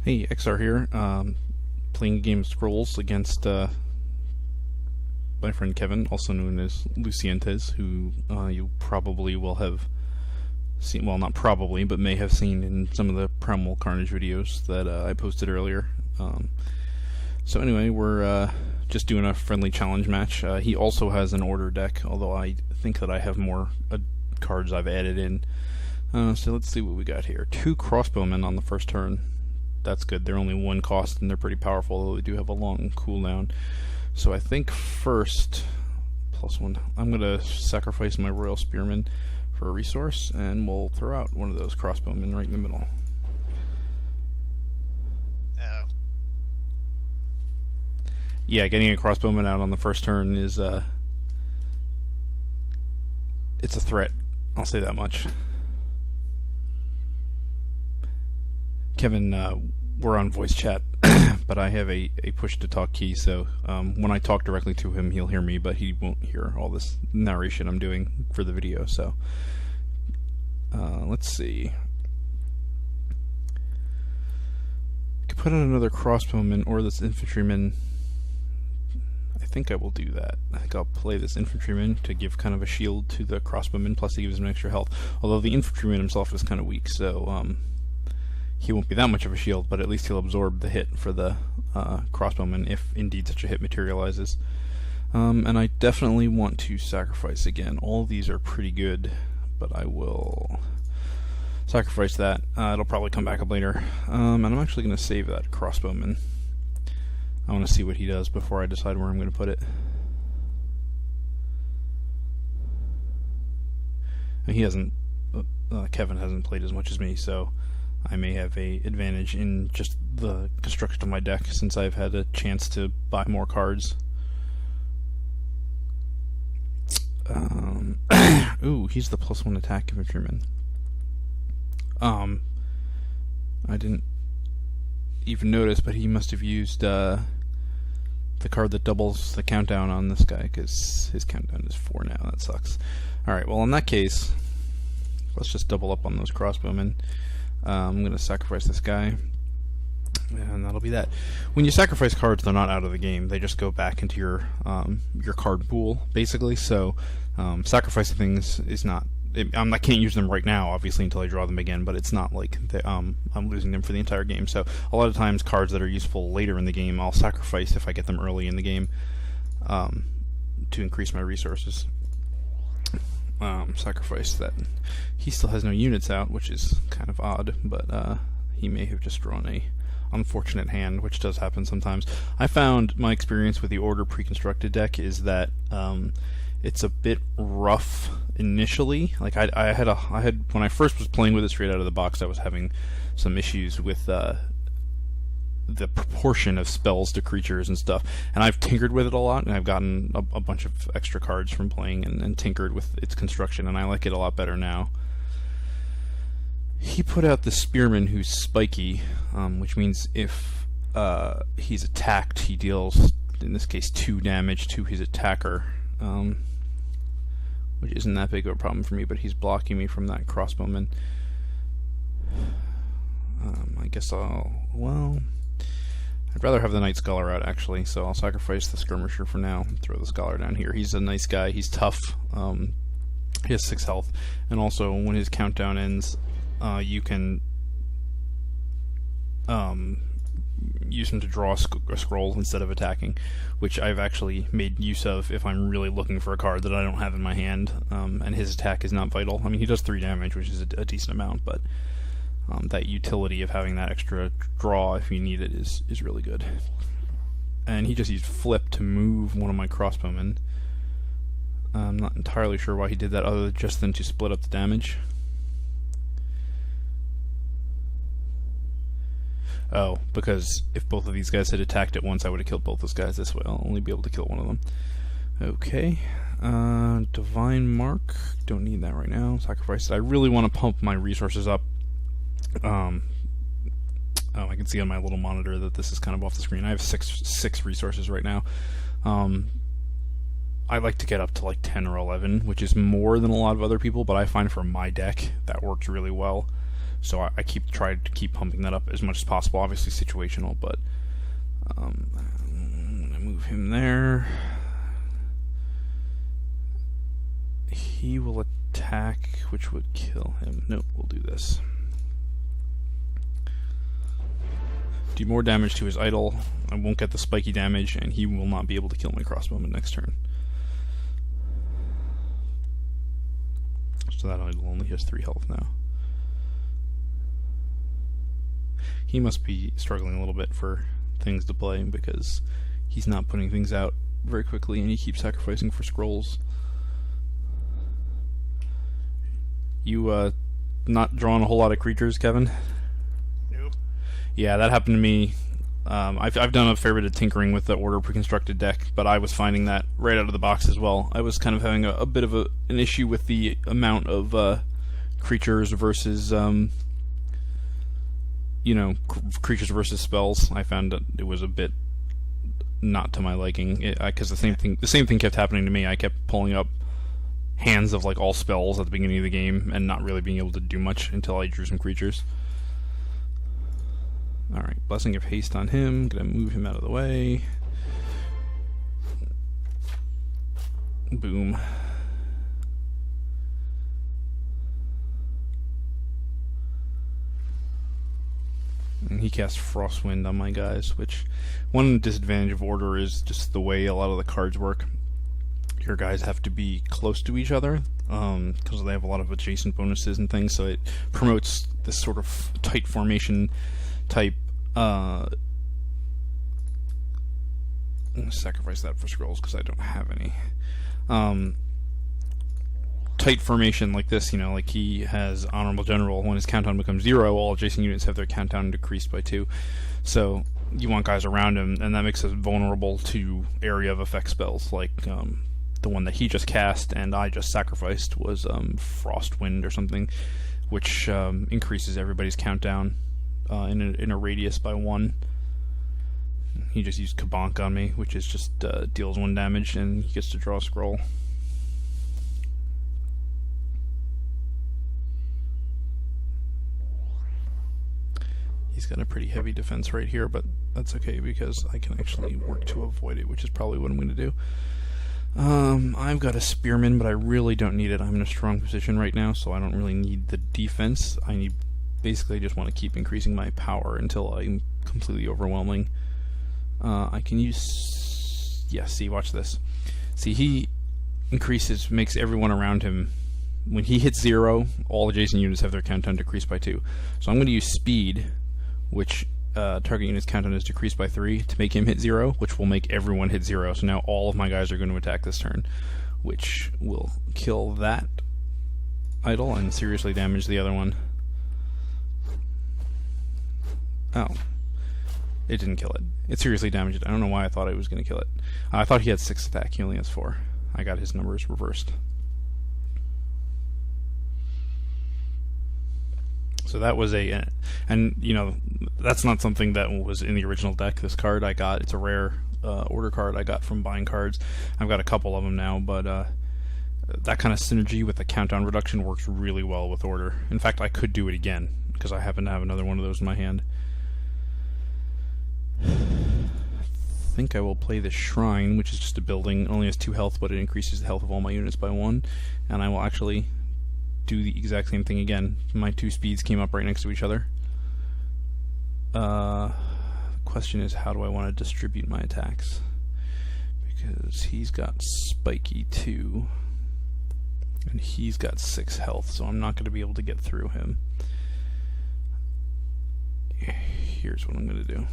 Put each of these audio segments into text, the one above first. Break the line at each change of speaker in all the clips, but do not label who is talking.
Hey, XR here, playing a game of Scrolls against my friend Kevin, also known as Lucientes, who you probably will have seen, well, not probably, but may have seen in some of the Primal Carnage videos that I posted earlier. So anyway, we're just doing a friendly challenge match. He also has an order deck, although I think that I have more cards I've added in. So let's see what we got here. 2 crossbowmen on the first turn. That's good. They're only 1 cost and they're pretty powerful, although they do have a long cooldown. So I think first, +1, I'm going to sacrifice my Royal Spearman for a resource, and we'll throw out one of those crossbowmen right in the middle. Yeah, getting a crossbowman out on the first turn is it's a threat. I'll say that much. Kevin, we're on voice chat, but I have a push-to-talk key, so when I talk directly to him, he'll hear me, but he won't hear all this narration I'm doing for the video, so let's see. I could put in another crossbowman or this infantryman. I think I will do that. I think I'll play this infantryman to give kind of a shield to the crossbowman, plus he gives him extra health, although the infantryman himself is kind of weak, so he won't be that much of a shield, but at least he'll absorb the hit for the crossbowman if indeed such a hit materializes. And I definitely want to sacrifice again. All of these are pretty good, but I will sacrifice that. It'll probably come back up later. And I'm actually going to save that crossbowman. I want to see what he does before I decide where I'm going to put it. And he hasn't, Kevin hasn't played as much as me, so I may have a advantage in just the construction of my deck since I've had a chance to buy more cards. Ooh, he's the +1 attack infantryman. I didn't even notice, but he must have used the card that doubles the countdown on this guy, because his countdown is 4 now. That sucks. Alright, well in that case, let's just double up on those crossbowmen. I'm going to sacrifice this guy, and that'll be that. When you sacrifice cards, they're not out of the game. They just go back into your card pool, basically. So sacrificing things is not... I can't use them right now, obviously, until I draw them again, but it's not like I'm losing them for the entire game. So a lot of times, cards that are useful later in the game, I'll sacrifice if I get them early in the game to increase my resources. Sacrifice that. He still has no units out, which is kind of odd, but he may have just drawn a unfortunate hand, which does happen sometimes. I found my experience with the Order pre-constructed deck is that it's a bit rough initially. Like I had when I first was playing with it straight out of the box, I was having some issues with the proportion of spells to creatures and stuff, and I've tinkered with it a lot, and I've gotten a bunch of extra cards from playing and tinkered with its construction, and I like it a lot better now. He put out the Spearman who's spiky, which means if he's attacked, he deals, in this case, 2 damage to his attacker, which isn't that big of a problem for me, but he's blocking me from that crossbowman. I guess I'd rather have the Knight Scholar out, actually, so I'll sacrifice the Skirmisher for now and throw the Scholar down here. He's a nice guy, he's tough, he has 6 health, and also when his countdown ends, you can use him to draw a scroll instead of attacking, which I've actually made use of if I'm really looking for a card that I don't have in my hand, and his attack is not vital. I mean, he does 3 damage, which is a decent amount, but that utility of having that extra draw if you need it is really good. And he just used flip to move one of my crossbowmen. I'm not entirely sure why he did that other than to split up the damage. Oh, because if both of these guys had attacked at once, I would have killed both those guys. This way I'll only be able to kill one of them. Okay. Divine Mark. Don't need that right now. Sacrifice it. I really want to pump my resources up. I can see on my little monitor that this is kind of off the screen. I have six resources right now. I like to get up to like 10 or 11, which is more than a lot of other people, but I find for my deck that works really well. So I tried to keep pumping that up as much as possible. Obviously situational, but I'm gonna move him there. He will attack, which would kill him. Nope, we'll do this. Do more damage to his idol. I won't get the spiky damage, and he will not be able to kill my crossbowman next turn. So that idol only has 3 health now. He must be struggling a little bit for things to play, because he's not putting things out very quickly, and he keeps sacrificing for scrolls. You not drawing a whole lot of creatures, Kevin?
Nope.
Yeah, that happened to me. I've done a fair bit of tinkering with the order pre-constructed deck, but I was finding that right out of the box as well. I was kind of having a bit of an issue with the amount of creatures versus creatures versus spells. I found that it was a bit not to my liking, because the same thing kept happening to me. I kept pulling up hands of like all spells at the beginning of the game and not really being able to do much until I drew some creatures. Alright, Blessing of Haste on him. Gonna move him out of the way. Boom. And he casts Frostwind on my guys, which one disadvantage of Order is just the way a lot of the cards work. Your guys have to be close to each other, because they have a lot of adjacent bonuses and things, so it promotes this sort of tight formation type. I'm gonna sacrifice that for scrolls because I don't have any. Tight formation like this, like he has Honorable General. When his countdown becomes 0, all adjacent units have their countdown decreased by 2. So you want guys around him, and that makes us vulnerable to area of effect spells, like the one that he just cast and I just sacrificed was Frostwind or something, which increases everybody's countdown in a radius by 1. He just used Kabonk on me, which is just deals 1 damage, and he gets to draw a scroll. He's got a pretty heavy defense right here, but that's okay because I can actually work to avoid it, which is probably what I'm going to do. I've got a Spearman, but I really don't need it. I'm in a strong position right now, so I don't really need the defense. Basically just want to keep increasing my power until I'm completely overwhelming. I can use... Yeah, see, watch this. See, he makes everyone around him... When he hits 0, all adjacent units have their countdown decreased by 2. So I'm going to use Speed, which target unit's countdown is decreased by 3, to make him hit 0, which will make everyone hit 0. So now all of my guys are going to attack this turn, which will kill that idol and seriously damage the other one. Oh. It didn't kill it. It seriously damaged it. I don't know why I thought it was going to kill it. I thought he had 6 attack. He only has 4. I got his numbers reversed. So that was that's not something that was in the original deck. This card I got, it's a rare order card I got from buying cards. I've got a couple of them now, but that kind of synergy with the countdown reduction works really well with Order. In fact, I could do it again, because I happen to have another one of those in my hand. I think I will play the Shrine, which is just a building. It only has 2 health, but it increases the health of all my units by 1. And I will actually do the exact same thing again. My 2 speeds came up right next to each other. The question is, how do I want to distribute my attacks? Because he's got spiky 2, and he's got 6 health, so I'm not going to be able to get through him. Here's what I'm going to do.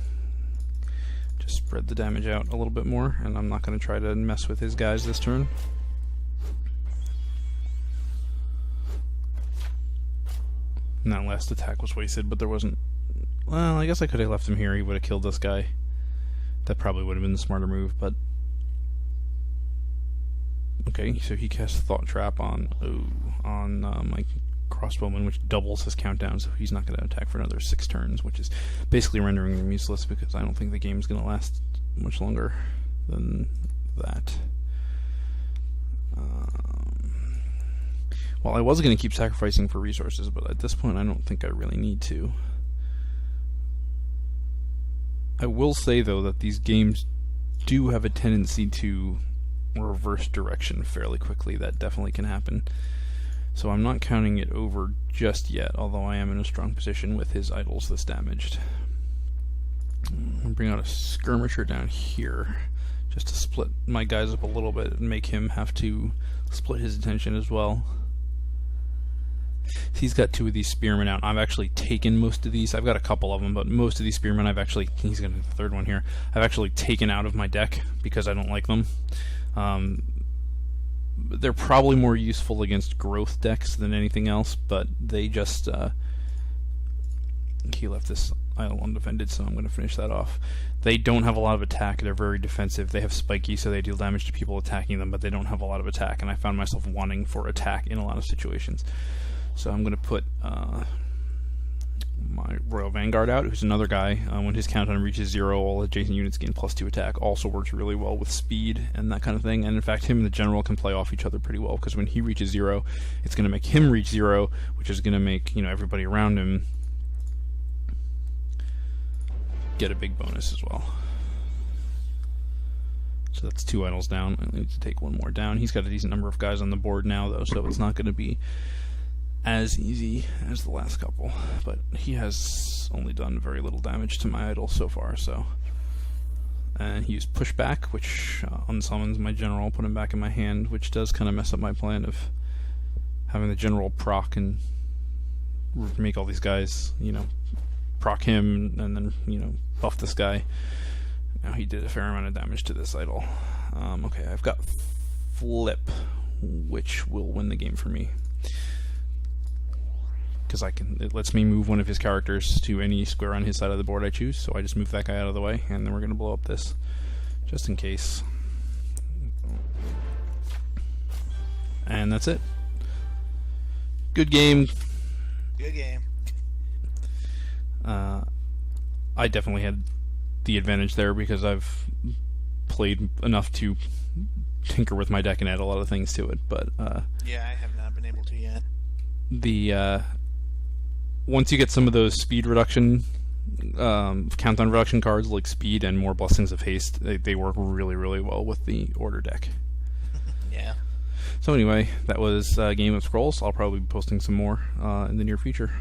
Just spread the damage out a little bit more, and I'm not going to try to mess with his guys this turn. And that last attack was wasted, but there wasn't... Well, I guess I could have left him here. He would have killed this guy. That probably would have been the smarter move, but... Okay, so he casts Thought Trap on my crossbowman, which doubles his countdown, so he's not going to attack for another 6 turns, which is basically rendering him useless, because I don't think the game's going to last much longer than that. Well, I was going to keep sacrificing for resources, but at this point I don't think I really need to. I will say, though, that these games do have a tendency to reverse direction fairly quickly. That definitely can happen. So I'm not counting it over just yet, although I am in a strong position with his idols this damaged. I'm going to bring out a skirmisher down here, just to split my guys up a little bit and make him have to split his attention as well. He's got 2 of these spearmen out. I've actually taken most of these. I've got a couple of them, but most of these spearmen I've actually... He's got the 3rd one here. I've actually taken out of my deck because I don't like them. They're probably more useful against growth decks than anything else, but they just... He left this idol undefended, so I'm going to finish that off. They don't have a lot of attack. They're very defensive. They have spiky, so they deal damage to people attacking them, but they don't have a lot of attack, and I found myself wanting for attack in a lot of situations. So I'm going to put my Royal Vanguard out, who's another guy. When his countdown reaches 0, all adjacent units gain +2 attack. Also works really well with speed and that kind of thing. And in fact, him and the General can play off each other pretty well, because when he reaches 0, it's going to make him reach 0, which is going to make, you know, everybody around him get a big bonus as well. So that's 2 idols down. I need to take 1 more down. He's got a decent number of guys on the board now, though, so it's not going to be as easy as the last couple, but he has only done very little damage to my idol so far. So, and he used pushback, which unsummons my general, put him back in my hand, which does kind of mess up my plan of having the general proc and make all these guys, you know, proc him and then, you know, buff this guy. Now he did a fair amount of damage to this idol. Okay, I've got flip, which will win the game for me, because it lets me move one of his characters to any square on his side of the board I choose. So I just move that guy out of the way, and then we're going to blow up this, just in case. And that's it. Good game.
Good game.
I definitely had the advantage there because I've played enough to tinker with my deck and add a lot of things to it. But
yeah, I have not been able to yet.
The once you get some of those speed reduction, countdown reduction cards like speed and more blessings of haste, they work really, really well with the order deck.
Yeah.
So anyway, that was Game of Scrolls. I'll probably be posting some more in the near future.